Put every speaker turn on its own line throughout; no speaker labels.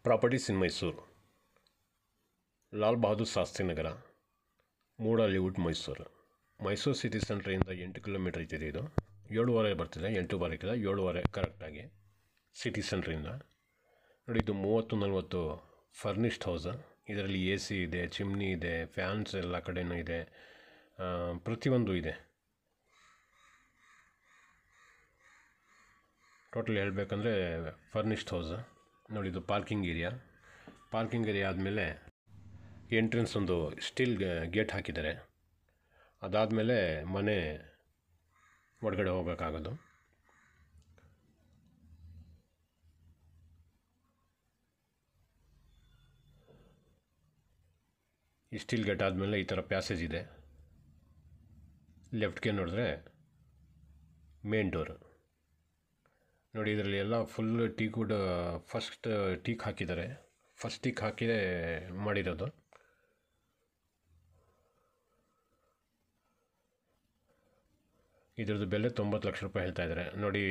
Properties in Mysuru, Lal Bahadur Shastri Nagar, MUDA layout, Mysuru. Mysuru city ಸೆಂಟ್ರಿಂದ 8 kilometre ಇದೆ. ಇದು 7:15 ಬರ್ತಿದೆ, 8:15 7:15 ಕರೆಕ್ಟಾಗಿ ಸಿಟಿ ಸೆಂಟ್ರಿಂದ. ನೋಡಿ, ಇದು 30-40 ಫರ್ನಿಶ್ಡ್ ಹೌಸ್. ಇದರಲ್ಲಿ AC ಇದೆ, ಚಿಮ್ನಿ ಇದೆ, ಫ್ಯಾನ್ಸ್ ಎಲ್ಲ ಕಡೆಯೂ ಇದೆ, ಪ್ರತಿಯೊಂದು ಇದೆ. ಟೋಟಲ್ ಹೇಳಬೇಕಂದ್ರೆ ಫರ್ನಿಶ್ಡ್ ಹೌಸ್. ನೋಡಿ, ಇದು ಪಾರ್ಕಿಂಗ್ ಏರಿಯಾ ಆದಮೇಲೆ ಎಂಟ್ರೆನ್ಸ್ ಒಂದು ಸ್ಟೀಲ್ ಗೇಟ್ ಹಾಕಿದ್ದಾರೆ. ಅದಾದಮೇಲೆ ಮನೆ ಒಳಗಡೆ ಹೋಗೋಕ್ಕಾಗೋದು. ಈ ಸ್ಟೀಲ್ ಗೇಟ್ ಆದಮೇಲೆ ಈ ಥರ ಪ್ಯಾಸೇಜ್ ಇದೆ. ಲೆಫ್ಟ್ಗೆ ನೋಡಿದ್ರೆ ಮೇನ್ ಡೋರು. ನೋಡಿ, ಇದರಲ್ಲಿ ಎಲ್ಲ full teak wood, first teak ಹಾಕಿದ್ದಾರೆ. ಫಸ್ಟ್ ಟೀಕ್ ಹಾಕಿಯೇ ಮಾಡಿರೋದು. ಇದ್ರದ್ದು ಬೆಲೆ 90 ಲಕ್ಷ ರೂಪಾಯಿ ಹೇಳ್ತಾ ಇದ್ದಾರೆ. ನೋಡಿ,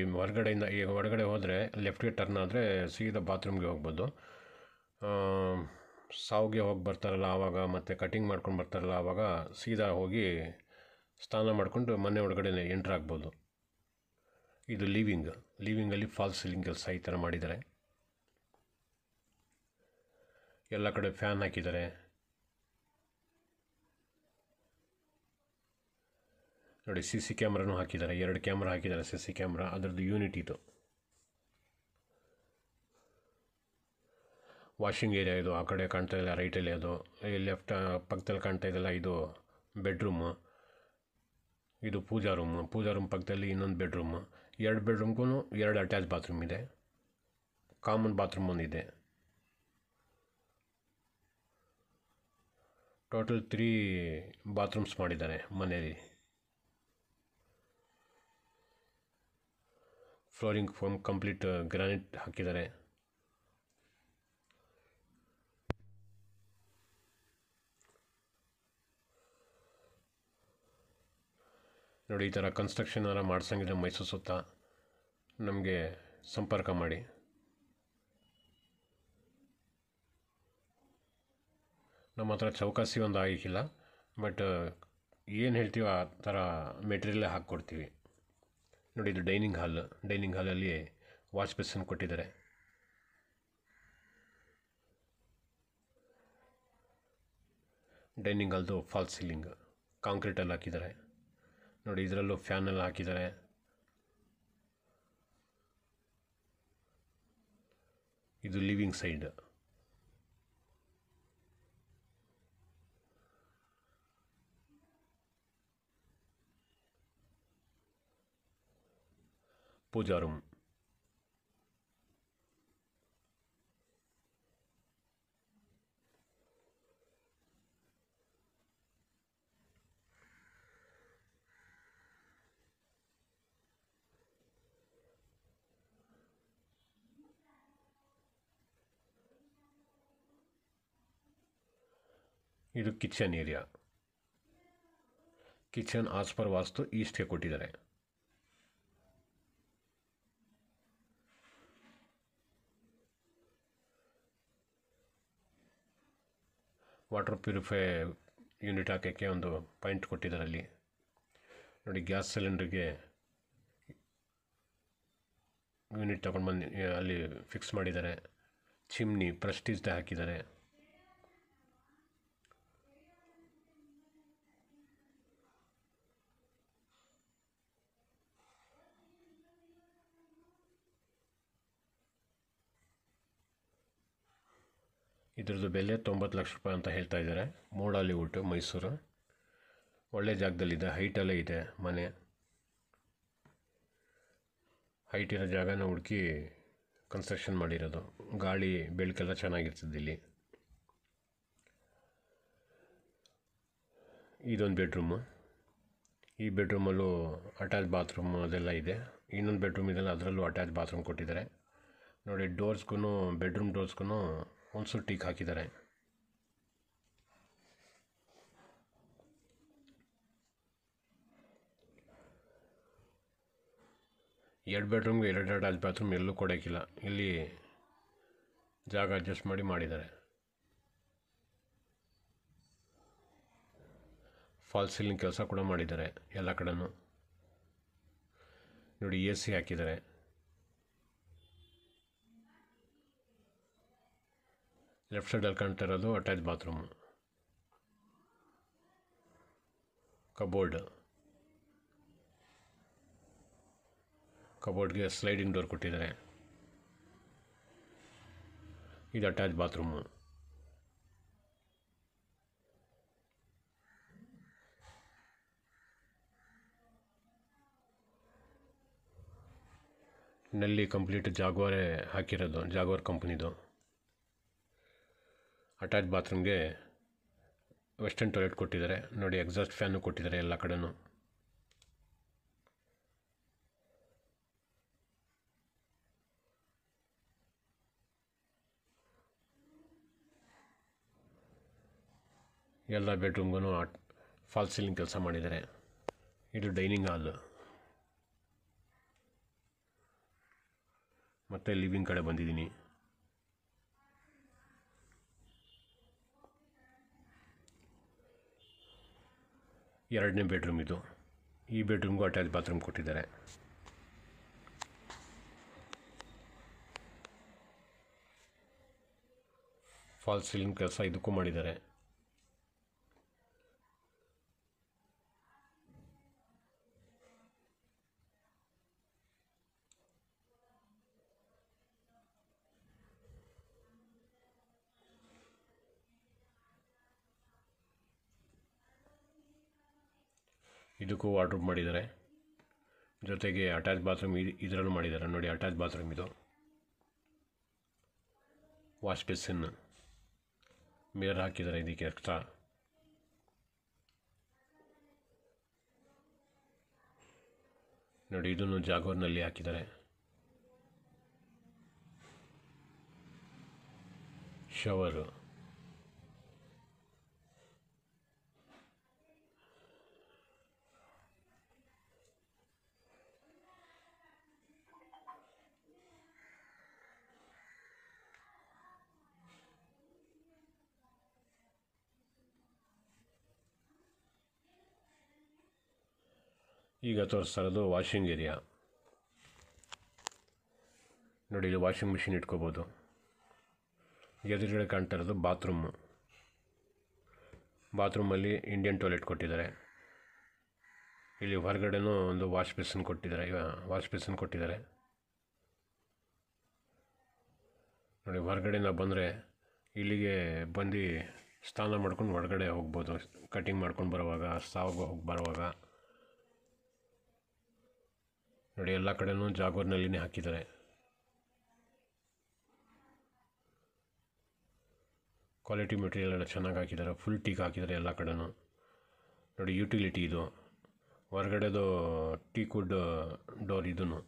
ಹೊರಗಡೆ ಹೋದರೆ ಲೆಫ್ಟ್ಗೆ ಟರ್ನ್ ಆದರೆ ಸೀದಾ ಬಾತ್ರೂಮ್ಗೆ ಹೋಗ್ಬೋದು. ಸಾವ್ಗೆ ಹೋಗಿ ಬರ್ತಾರಲ್ಲ ಆವಾಗ, ಮತ್ತು ಕಟಿಂಗ್ ಮಾಡ್ಕೊಂಡು ಬರ್ತಾರಲ್ಲ ಆವಾಗ ಸೀದಾ ಹೋಗಿ ಸ್ನಾನ ಮಾಡಿಕೊಂಡು ಮನೆ ಒಳಗಡೆ ಎಂಟ್ರ್ ಆಗ್ಬೋದು. ಇದು ಲಿವಿಂಗಲ್ಲಿ ಫಾಲ್ಸ್ ಸೀಲಿಂಗ್ ಕೆಲಸ ಈ ಥರ ಮಾಡಿದ್ದಾರೆ. ಎಲ್ಲ ಕಡೆ ಫ್ಯಾನ್ ಹಾಕಿದ್ದಾರೆ. ನೋಡಿ, CC ಕ್ಯಾಮ್ರಾನೂ ಹಾಕಿದ್ದಾರೆ. 2 ಕ್ಯಾಮ್ರಾ ಹಾಕಿದ್ದಾರೆ, CC ಕ್ಯಾಮ್ರಾ. ಅದರದ್ದು ಯೂನಿಟ್ ಇದು. ವಾಷಿಂಗ್ ಏರಿಯಾ ಇದು. ಆ ಕಡೆ ಕಾಣ್ತಾ ಇಲ್ಲ, ರೈಟಲ್ಲಿ ಅದು. ಲೆಫ್ಟ್ ಪಕ್ಕದಲ್ಲಿ ಕಾಣ್ತಾ ಇದೆಯಲ್ಲ, ಇದು ಬೆಡ್ರೂಮು. ಇದು ಪೂಜಾ ರೂಮ್ ಪಕ್ಕದಲ್ಲಿ ಇನ್ನೊಂದು ಬೆಡ್ರೂಮು. 2 ಬೆಡ್ರೂಮ್ಗೂ 2 ಅಟ್ಯಾಚ್ ಬಾತ್ರೂಮ್ ಇದೆ. ಕಾಮನ್ ಬಾತ್ರೂಮ್ ಒಂದಿದೆ. ಟೋಟಲ್ 3 ಬಾತ್ರೂಮ್ಸ್ ಮಾಡಿದ್ದಾರೆ ಮನೆಯಲ್ಲಿ. ಫ್ಲೋರಿಂಗ್ ಫೋಮ್ ಕಂಪ್ಲೀಟ್ ಗ್ರಾನೈಟ್ ಹಾಕಿದ್ದಾರೆ. ನೋಡಿ, ಈ ಥರ ಕನ್ಸ್ಟ್ರಕ್ಷನ್ ಎಲ್ಲ ಮಾಡ್ಸಂಗಿದ್ರೆ ಮೈಸೂರು ಸುತ್ತ ನಮಗೆ ಸಂಪರ್ಕ ಮಾಡಿ. ನಮ್ಮ ಹತ್ರ ಚೌಕಾಸಿ ಒಂದು ಆಗಿಲ್ಲ, ಬಟ್ ಏನು ಹೇಳ್ತೀವೋ ಆ ಥರ ಮೆಟೀರಿಯಲ್ಲೇ ಹಾಕ್ಕೊಡ್ತೀವಿ. ನೋಡಿ, ಇದು ಡೈನಿಂಗ್ ಹಾಲಲ್ಲಿ ವಾಶ್ ಬೇಸಿನ್ ಕೊಟ್ಟಿದ್ದಾರೆ. ಡೈನಿಂಗ್ ಹಾಲ್ದು ಫಾಲ್ಸ್ ಸೀಲಿಂಗ್ ಕಾಂಕ್ರೀಟಲ್ಲಿ ಹಾಕಿದ್ದಾರೆ. ನೋಡಿ, ಇದರಲ್ಲೂ ಫ್ಯಾನೆಲ್ಲ ಹಾಕಿದ್ದಾರೆ. ಇದು ಲಿವಿಂಗ್ ಸೈಡ್. ಪೂಜಾ ರೂಮ್. ಇದು kitchen area. Kitchen as per vastu ಈಸ್ಟ್ಗೆ ಕೊಟ್ಟಿದ್ದಾರೆ. ವಾಟರ್ ಪ್ಯೂರಿಫೈ ಯೂನಿಟ್ ಹಾಕೋಕ್ಕೆ ಒಂದು ಪಾಯಿಂಟ್ ಕೊಟ್ಟಿದ್ದಾರೆ ಅಲ್ಲಿ. ನೋಡಿ, ಗ್ಯಾಸ್ ಸಿಲಿಂಡ್ರಿಗೆ ಯೂನಿಟ್ ತಗೊಂಡು ಬಂದು ಅಲ್ಲಿ ಫಿಕ್ಸ್ ಮಾಡಿದ್ದಾರೆ. ಚಿಮ್ನಿ ಪ್ರೆಸ್ಟೀಜ್ದೇ ಹಾಕಿದ್ದಾರೆ. ಇದ್ರದ್ದು ಬೆಲೆ 90 ಲಕ್ಷ ರೂಪಾಯಿ ಅಂತ ಹೇಳ್ತಾ ಇದ್ದಾರೆ. ಮೂಡಾ ಲೇಔಟ್, ಮೈಸೂರು. ಒಳ್ಳೆ ಜಾಗದಲ್ಲಿದೆ, ಹೈಟಲ್ಲೇ ಇದೆ ಮನೆ. ಹೈಟ್ ಇರೋ ಜಾಗನ ಹುಡುಕಿ ಕನ್ಸ್ಟ್ರಕ್ಷನ್ ಮಾಡಿರೋದು. ಗಾಳಿ ಬೆಳಕೆಲ್ಲ ಚೆನ್ನಾಗಿರ್ತದೆ ಇಲ್ಲಿ. ಇದೊಂದು ಬೆಡ್ರೂಮು. ಈ ಬೆಡ್ರೂಮಲ್ಲೂ ಅಟ್ಯಾಚ್ ಬಾತ್ರೂಮ್ ಅದೆಲ್ಲ ಇದೆ. ಇನ್ನೊಂದು ಬೆಡ್ರೂಮ್ ಇದೆಲ್ಲ, ಅದರಲ್ಲೂ ಅಟ್ಯಾಚ್ ಬಾತ್ರೂಮ್ ಕೊಟ್ಟಿದ್ದಾರೆ. ನೋಡಿ, ಬೆಡ್ರೂಮ್ ಡೋರ್ಸ್ಗೂ ಒಂದು ಟೀಕ್ ಹಾಕಿದ್ದಾರೆ. ಎರಡು ಬೆಡ್ರೂಮ್ಗೆ 2 ಅಟ್ಯಾಚ್ ಬಾತ್ರೂಮ್ ಎಲ್ಲೂ ಕೊಡೋಕ್ಕಿಲ್ಲ. ಇಲ್ಲಿ ಜಾಗ ಅಡ್ಜಸ್ಟ್ ಮಾಡಿದ್ದಾರೆ. ಫಾಲ್ಸ್ ಸೀಲಿಂಗ್ ಕೆಲಸ ಕೂಡ ಮಾಡಿದ್ದಾರೆ ಎಲ್ಲ ಕಡೆನೂ. ನೋಡಿ AC ಹಾಕಿದ್ದಾರೆ. ಲೆಫ್ಟ್ ಸೈಡಲ್ಲಿ ಕಾಣ್ತಾ ಇರೋದು ಅಟ್ಯಾಚ್ ಬಾತ್ರೂಮು. ಕಬೋರ್ಡ್ಗೆ ಸ್ಲೈಡಿಂಗ್ ಡೋರ್ ಕೊಟ್ಟಿದ್ದಾರೆ. ಇದು ಅಟ್ಯಾಚ್ ಬಾತ್ರೂಮು. ನಲ್ಲಿ ಕಂಪ್ಲೀಟ್ ಜಾಗ್ವಾರೇ ಹಾಕಿರೋದು, ಜಾಗ್ವಾರ್ ಕಂಪ್ನಿದು. ಅಟ್ಯಾಚ್ ಬಾತ್ರೂಮ್ಗೆ ವೆಸ್ಟರ್ನ್ ಟಾಯ್ಲೆಟ್ ಕೊಟ್ಟಿದ್ದಾರೆ. ನೋಡಿ ಎಕ್ಸಾಸ್ಟ್ ಫ್ಯಾನು ಕೊಟ್ಟಿದ್ದಾರೆ ಎಲ್ಲ ಕಡೆನೂ. ಎಲ್ಲ ಬೆಡ್ರೂಮ್ಗೂ ಫಾಲ್ಸ್ ಸೀಲಿಂಗ್ ಕೆಲಸ ಮಾಡಿದ್ದಾರೆ. ಇದು ಡೈನಿಂಗ್ ಹಾಲ್ ಮತ್ತು ಲಿವಿಂಗ್ ಕಡೆ ಬಂದಿದ್ದೀನಿ. ಎರಡನೇ ಬೆಡ್ರೂಮ್ ಇದು. ಈ ಬೆಡ್ರೂಮ್ಗೂ ಅಟ್ಯಾಚ್ ಬಾತ್ರೂಮ್ ಕೊಟ್ಟಿದ್ದಾರೆ. ಫಾಲ್ಸ್ ಸೀಲಿಂಗ್ ಕೆಲಸ ಇದಕ್ಕೂ ಮಾಡಿದ್ದಾರೆ. ಇದಕ್ಕೂ ವಾರ್ಡ್ರೋಬ್ ಮಾಡಿದ್ದಾರೆ. ಜೊತೆಗೆ ಅಟ್ಯಾಚ್ ಬಾತ್ರೂಮ್ ಇದರಲ್ಲೂ ಮಾಡಿದ್ದಾರೆ. ನೋಡಿ ಅಟ್ಯಾಚ್ ಬಾತ್ರೂಮ್ ಇದು. ವಾಶ್ ಬೇಸಿನ್, ಮಿರರ್ ಹಾಕಿದ್ದಾರೆ ಇದಕ್ಕೆ ಎಕ್ಸ್ಟ್ರಾ. ನೋಡಿ ಇದನ್ನು ಜಾಗ್ವಾರ್ನಲ್ಲಿ ಹಾಕಿದ್ದಾರೆ. ಶವರು, ಈಗ ತೋರಿಸ್ತಾ ಇರೋದು ವಾಷಿಂಗ್ ಏರಿಯಾ. ನೋಡಿ ಇಲ್ಲಿ ವಾಷಿಂಗ್ ಮಿಷಿನ್ ಇಟ್ಕೋಬೋದು. ಎದುರುಗಡೆ ಕಾಣ್ತಾ ಇರೋದು ಬಾತ್ರೂಮು. ಬಾತ್ರೂಮಲ್ಲಿ ಇಂಡಿಯನ್ ಟಾಯ್ಲೆಟ್ ಕೊಟ್ಟಿದ್ದಾರೆ. ಇಲ್ಲಿ ಹೊರಗಡೆನೂ ಒಂದು ವಾಶ್ ಬೇಸಿನ್ ಕೊಟ್ಟಿದ್ದಾರೆ. ನೋಡಿ ಹೊರಗಡೆಯಿಂದ ಬಂದರೆ ಇಲ್ಲಿಗೆ ಬಂದು ಸ್ನಾನ ಮಾಡ್ಕೊಂಡು ಹೊರಗಡೆ ಹೋಗ್ಬೋದು. ಕಟಿಂಗ್ ಮಾಡ್ಕೊಂಡು ಬರುವಾಗ, ಹೋಗಿ ಬರುವಾಗ. ನೋಡಿ ಎಲ್ಲ ಕಡೆನೂ ಜಾಗ್ವಾರ್ನಲ್ಲಿನೇ ಹಾಕಿದ್ದಾರೆ. ಕ್ವಾಲಿಟಿ ಮೆಟೀರಿಯಲ್ ಎಲ್ಲ ಚೆನ್ನಾಗಿ ಹಾಕಿದ್ದಾರೆ. ಫುಲ್ ಟೀಕ್ ಹಾಕಿದ್ದಾರೆ ಎಲ್ಲ ಕಡೆನೂ. ನೋಡಿ ಯುಟಿಲಿಟಿ ಇದು. ಹೊರಗಡೆದು ಟೀಕ್ವುಡ್ ಡೋರ್ ಇದನ್ನು.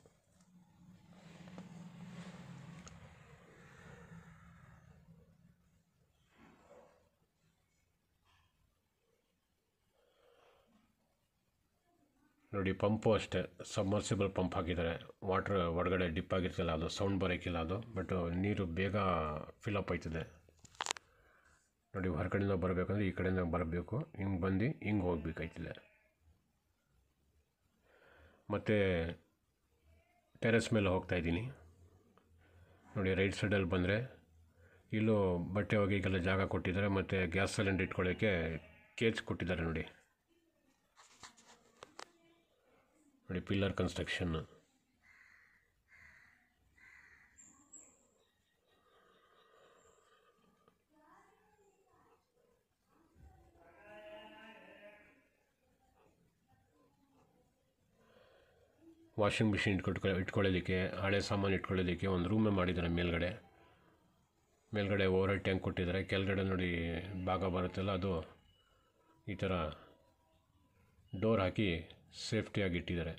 ನೋಡಿ ಪಂಪು ಅಷ್ಟೇ, ಸಬ್ಮರ್ಸಿಬಲ್ ಪಂಪ್ ಹಾಕಿದ್ದಾರೆ. ವಾಟ್ರ್ ಹೊರಗಡೆ ಡಿಪ್ ಆಗಿರ್ತಲ್ಲ, ಅದು ಸೌಂಡ್ ಬರೋಕ್ಕಿಲ್ಲ ಅದು, ಬಟ್ ನೀರು ಬೇಗ ಫಿಲಪ್ ಆಯ್ತದೆ. ನೋಡಿ ಹೊರಗಡೆಯಿಂದ ಬರಬೇಕಂದ್ರೆ ಈ ಕಡೆಯಿಂದ ಬರಬೇಕು, ಹಿಂಗೆ ಬಂದು ಹಿಂಗೆ ಹೋಗ್ಬೇಕಾಯ್ತದೆ. ಮತ್ತು ಟೆರೆಸ್ ಮೇಲೆ ಹೋಗ್ತಾಯಿದ್ದೀನಿ. ನೋಡಿ ರೈಟ್ ಸೈಡಲ್ಲಿ ಬಂದರೆ ಇಲ್ಲೂ ಬಟ್ಟೆ ಒಗೆಗೆಲ್ಲ ಜಾಗ ಕೊಟ್ಟಿದ್ದಾರೆ. ಮತ್ತು ಗ್ಯಾಸ್ ಸಿಲಿಂಡರ್ ಇಟ್ಕೊಳ್ಳೋಕ್ಕೆ ಕೇಜ್ ಕೊಟ್ಟಿದ್ದಾರೆ. ನೋಡಿ ಪಿಲ್ಲರ್ ಕನ್ಸ್ಟ್ರಕ್ಷನ್. ವಾಷಿಂಗ್ ಮಿಷಿನ್ ಇಟ್ಕೊಳ್ಳೋದಕ್ಕೆ, ಹಳೆ ಸಾಮಾನು ಇಟ್ಕೊಳ್ಳೋದಕ್ಕೆ ಒಂದು ರೂಮೇ ಮಾಡಿದ್ದಾರೆ. ಮೇಲ್ಗಡೆ ಓವರ್ ಹೆಡ್ ಟ್ಯಾಂಕ್ ಕೊಟ್ಟಿದ್ದಾರೆ. ಕೆಳಗಡೆ ನೋಡಿ ಭಾಗ ಬರುತ್ತಲ್ಲ, ಅದು ಈ ಥರ ಡೋರ್ ಹಾಕಿ ಸೇಫ್ಟಿಯಾಗಿ ಇಟ್ಟಿದ್ದಾರೆ.